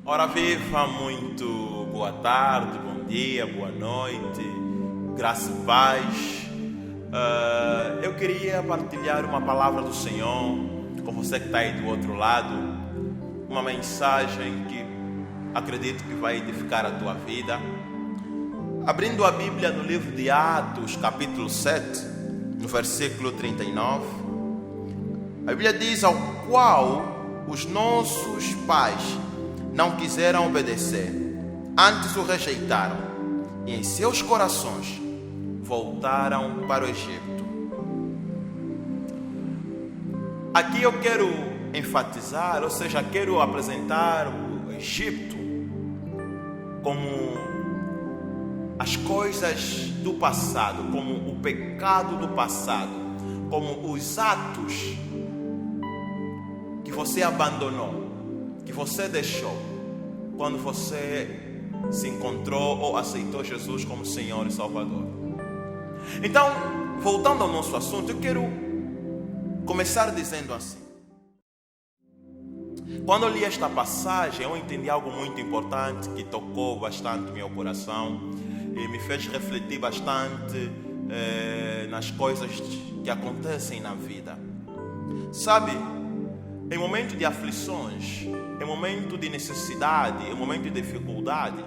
Ora viva, muito boa tarde, bom dia, boa noite, graça e paz. Eu queria partilhar uma palavra do Senhor com você que está aí do outro lado. Uma mensagem que acredito que vai edificar a tua vida. Abrindo a Bíblia no livro de Atos, capítulo 7, no versículo 39. A Bíblia diz: ao qual os nossos pais não quiseram obedecer, antes o rejeitaram, e em seus corações voltaram para o Egito. Aqui eu quero enfatizar, ou seja, quero apresentar o Egito como as coisas do passado, como o pecado do passado, como os atos que você abandonou, que você deixou quando você se encontrou ou aceitou Jesus como Senhor e Salvador. Então, voltando ao nosso assunto, eu quero começar dizendo assim: quando eu li esta passagem, eu entendi algo muito importante que tocou bastante meu coração e me fez refletir bastante nas coisas que acontecem na vida. Sabe, em momento de aflições, em momento de necessidade, em momento de dificuldade,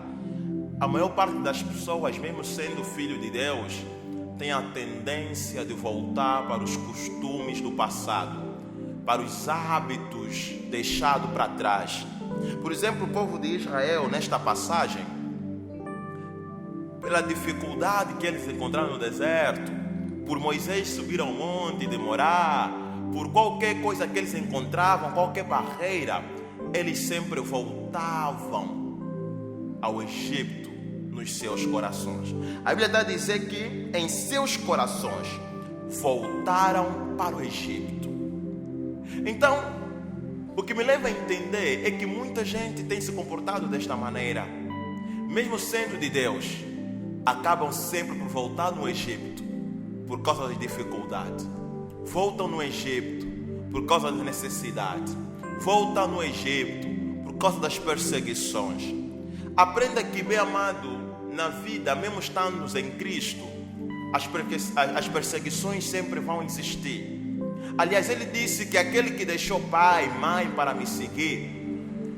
a maior parte das pessoas, mesmo sendo filho de Deus, tem a tendência de voltar para os costumes do passado, para os hábitos deixados para trás. Por exemplo, o povo de Israel, nesta passagem, pela dificuldade que eles encontraram no deserto, por Moisés subir ao monte e demorar, por qualquer coisa que eles encontravam, qualquer barreira, eles sempre voltavam ao Egito nos seus corações. A Bíblia está a dizer que em seus corações voltaram para o Egito. Então, o que me leva a entender é que muita gente tem se comportado desta maneira, mesmo sendo de Deus, acabam sempre por voltar no Egito por causa de dificuldade. Voltam no Egito por causa da necessidade. Voltam no Egito por causa das perseguições. Aprenda que, bem amado, na vida, mesmo estando em Cristo, as perseguições sempre vão existir. Aliás, ele disse que aquele que deixou pai e mãe para me seguir,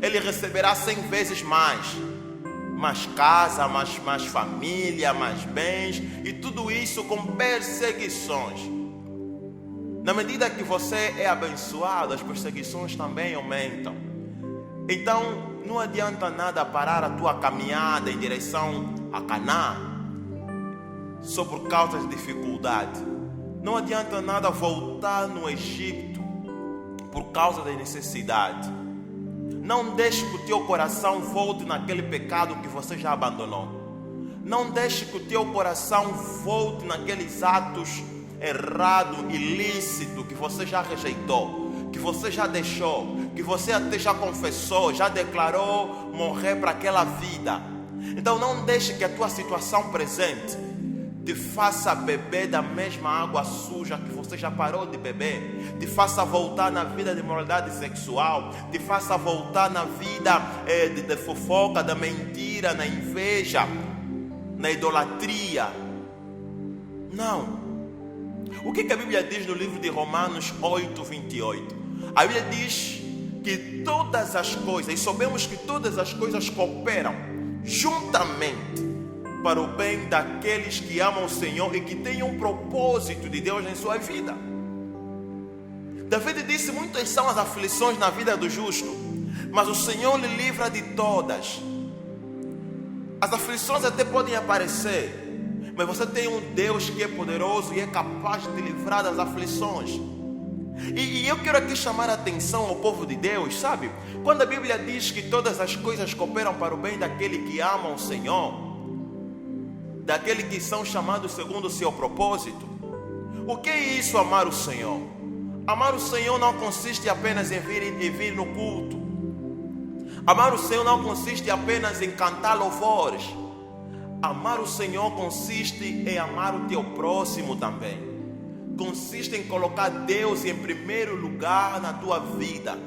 ele receberá 100 vezes mais casa, mais família, mais bens, e tudo isso com perseguições. Na medida que você é abençoado, as perseguições também aumentam. Então, não adianta nada parar a tua caminhada em direção a Canaã só por causa de dificuldade. Não adianta nada voltar no Egito por causa da necessidade. Não deixe que o teu coração volte naquele pecado que você já abandonou. Não deixe que o teu coração volte naqueles atos errado, ilícito que você já rejeitou, que você já deixou, que você até já confessou, já declarou morrer para aquela vida. Então não deixe que a tua situação presente te faça beber da mesma água suja que você já parou de beber, te faça voltar na vida de imoralidade sexual, te faça voltar na vida de fofoca, da mentira, na inveja, na idolatria. Não. O que a Bíblia diz no livro de Romanos 8, 28? A Bíblia diz que todas as coisas, e sabemos que todas as coisas cooperam juntamente para o bem daqueles que amam o Senhor e que têm um propósito de Deus em sua vida. Davi disse: muitas são as aflições na vida do justo, mas o Senhor lhe livra de todas. As aflições até podem aparecer, mas você tem um Deus que é poderoso e é capaz de te livrar das aflições. E eu quero aqui chamar a atenção ao povo de Deus, sabe? Quando a Bíblia diz que todas as coisas cooperam para o bem daquele que ama o Senhor, daquele que são chamados segundo o seu propósito. O que é isso, amar o Senhor? Amar o Senhor não consiste apenas em vir no culto. Amar o Senhor não consiste apenas em cantar louvores. Amar o Senhor consiste em amar o teu próximo também. Consiste em colocar Deus em primeiro lugar na tua vida.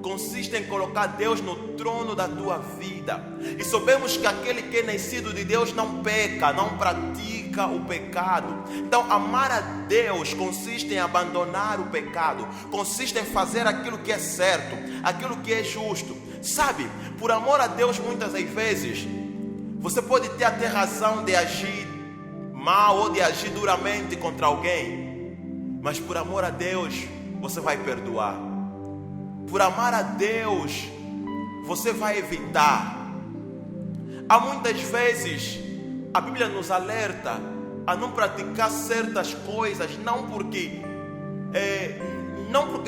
consiste em colocar Deus no trono da tua vida. E sabemos que aquele que é nascido de Deus não peca, não pratica o pecado. Então amar a Deus consiste em abandonar o pecado, consiste em fazer aquilo que é certo, aquilo que é justo. Sabe, por amor a Deus, muitas das vezes você pode ter até razão de agir mal ou de agir duramente contra alguém, mas por amor a Deus você vai perdoar. Por amar a Deus você vai evitar. Há muitas vezes a Bíblia nos alerta a não praticar certas coisas, não porque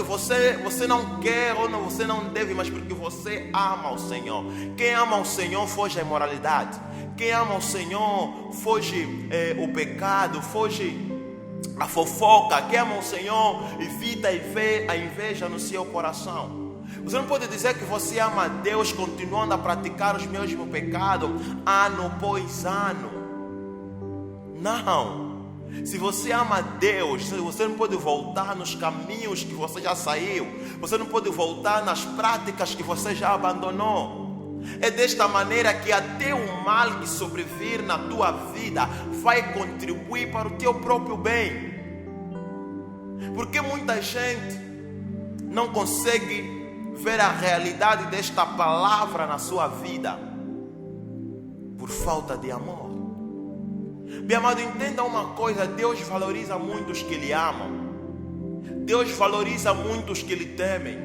você não quer ou você não deve, mas porque você ama o Senhor. Quem ama o Senhor foge à imoralidade. Quem ama o Senhor foge o pecado, foge a fofoca. Quem ama o Senhor evita a inveja no seu coração. Você não pode dizer que você ama a Deus continuando a praticar os mesmos pecados ano após ano. Não. Se você ama a Deus, você não pode voltar nos caminhos que você já saiu. Você não pode voltar nas práticas que você já abandonou. É desta maneira que até o mal que sobrevir na tua vida vai contribuir para o teu próprio bem. Porque muita gente não consegue ver a realidade desta palavra na sua vida por falta de amor. Meu amado, entenda uma coisa: Deus valoriza muito os que Ele amam. Deus valoriza muito os que Ele temem.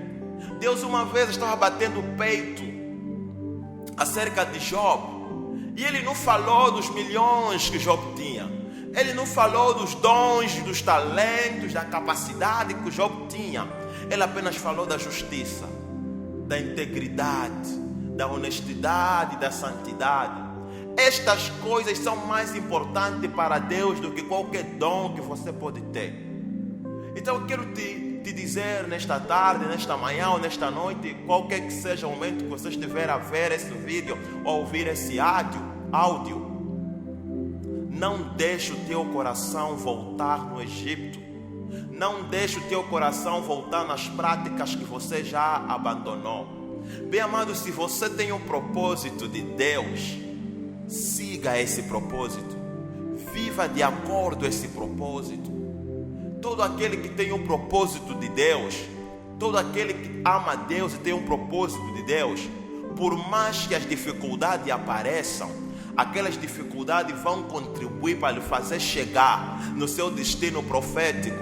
Deus uma vez estava batendo o peito acerca de Job, e Ele não falou dos milhões que Job tinha. Ele não falou dos dons, dos talentos, da capacidade que Job tinha. Ele apenas falou da justiça, da integridade, da honestidade, da santidade. Estas coisas são mais importantes para Deus do que qualquer dom que você pode ter. Então eu quero te dizer nesta tarde, nesta manhã ou nesta noite, qualquer que seja o momento que você estiver a ver esse vídeo ou ouvir esse áudio, não deixe o teu coração voltar no Egito. Não deixe o teu coração voltar nas práticas que você já abandonou. Bem amado, se você tem um propósito de Deus, siga esse propósito. Viva de acordo com esse propósito. Todo aquele que tem um propósito de Deus, todo aquele que ama Deus e tem um propósito de Deus, por mais que as dificuldades apareçam, aquelas dificuldades vão contribuir para lhe fazer chegar no seu destino profético.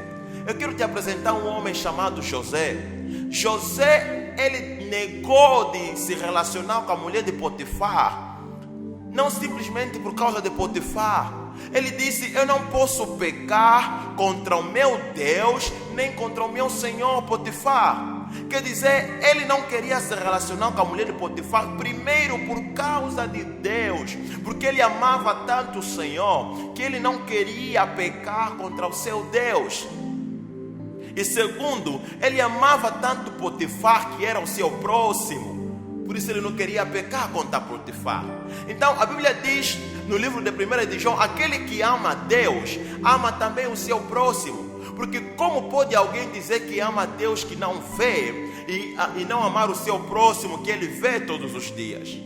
Eu quero te apresentar um homem chamado José. José, ele negou de se relacionar com a mulher de Potifar, não simplesmente por causa de Potifar. Ele disse: eu não posso pecar contra o meu Deus, nem contra o meu senhor Potifar. Quer dizer, ele não queria se relacionar com a mulher de Potifar, primeiro por causa de Deus, porque ele amava tanto o Senhor, que ele não queria pecar contra o seu Deus. E segundo, ele amava tanto Potifar, que era o seu próximo, por isso ele não queria pecar contra Potifar. Então a Bíblia diz no livro de 1 de João: aquele que ama a Deus, ama também o seu próximo. Porque como pode alguém dizer que ama a Deus que não vê, e não amar o seu próximo que ele vê todos os dias?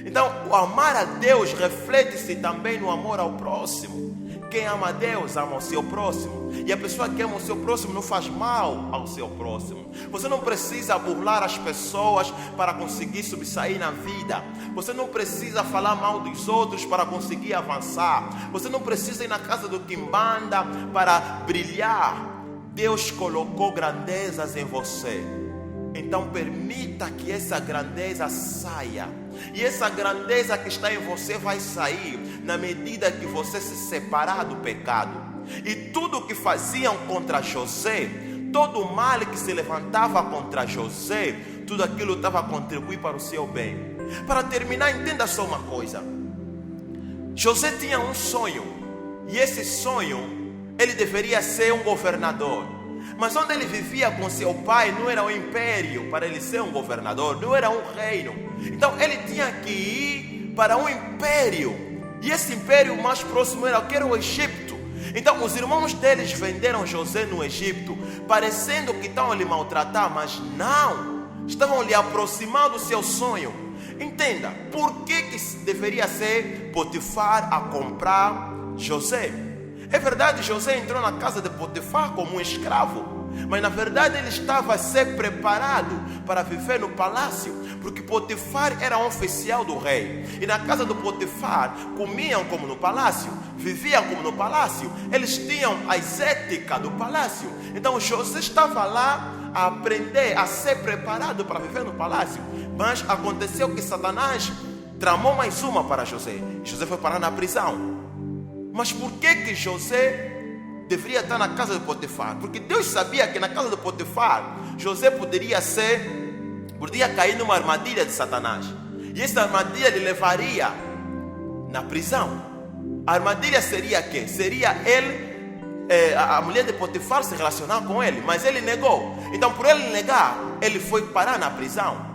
Então o amar a Deus reflete-se também no amor ao próximo. Quem ama a Deus ama o seu próximo. E a pessoa que ama o seu próximo não faz mal ao seu próximo. Você não precisa burlar as pessoas para conseguir subsair na vida. Você não precisa falar mal dos outros para conseguir avançar. Você não precisa ir na casa do quimbanda para brilhar. Deus colocou grandezas em você. Então permita que essa grandeza saia. E essa grandeza que está em você vai sair na medida que você se separar do pecado. E tudo o que faziam contra José, todo o mal que se levantava contra José, tudo aquilo estava a contribuir para o seu bem. Para terminar, entenda só uma coisa. José tinha um sonho, e esse sonho, ele deveria ser um governador. Mas onde ele vivia com seu pai não era um império para ele ser um governador, não era um reino. Então ele tinha que ir para um império, e esse império mais próximo era o Egito. Então os irmãos deles venderam José no Egito, parecendo que estão a lhe maltratar, mas não. estavam lhe aproximando do seu sonho. Entenda, por que deveria ser Potifar a comprar José? É verdade, José entrou na casa de Potifar como um escravo, mas na verdade ele estava a ser preparado para viver no palácio, porque Potifar era um oficial do rei, e na casa do Potifar comiam como no palácio, viviam como no palácio, eles tinham as éticas do palácio. Então José estava lá a aprender, a ser preparado para viver no palácio. Mas aconteceu que Satanás tramou mais uma para José. José foi parar na prisão. Mas por que José deveria estar na casa de Potifar? Porque Deus sabia que na casa de Potifar José poderia cair numa armadilha de Satanás, e essa armadilha lhe levaria na prisão. A armadilha seria que? Seria ele, a mulher de Potifar se relacionar com ele, mas ele negou. Então por ele negar, ele foi parar na prisão.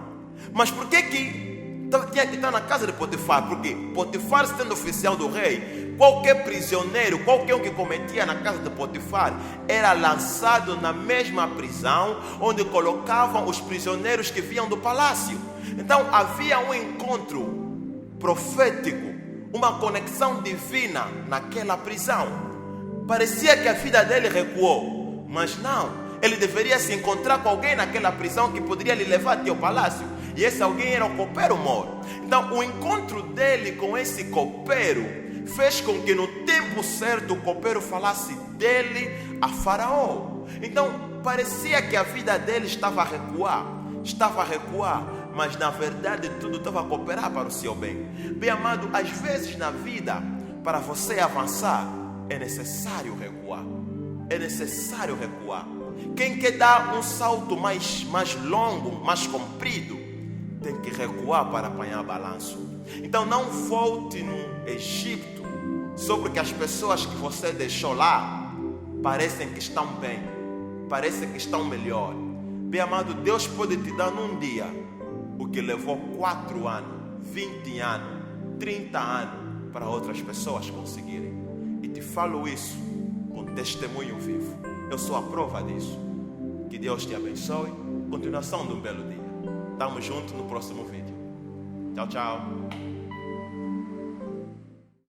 Mas por que tinha que estar na casa de Potifar? Porque Potifar, sendo oficial do rei, qualquer prisioneiro, qualquer um que cometia na casa de Potifar, era lançado na mesma prisão onde colocavam os prisioneiros que vinham do palácio. Então havia um encontro profético, uma conexão divina naquela prisão. Parecia que a vida dele recuou, mas não. Ele deveria se encontrar com alguém naquela prisão que poderia lhe levar até o palácio. E esse alguém era o copeiro Mor. Então o encontro dele com esse copeiro fez com que no tempo certo o copeiro falasse dele a Faraó. Então parecia que a vida dele estava a recuar, mas na verdade tudo estava a cooperar para o seu bem. Bem amado, às vezes na vida, para você avançar, é necessário recuar. Quem quer dar um salto mais longo, mais comprido, tem que recuar para apanhar balanço. Então não volte no Egito só porque as pessoas que você deixou lá parecem que estão bem, parecem que estão melhor. Bem amado, Deus pode te dar num dia o que levou 4 anos, 20 anos, 30 anos para outras pessoas conseguirem. E te falo isso com testemunho vivo. Eu sou a prova disso. Que Deus te abençoe. Continuação de um belo dia. Estamos juntos no próximo vídeo. Tchau, tchau.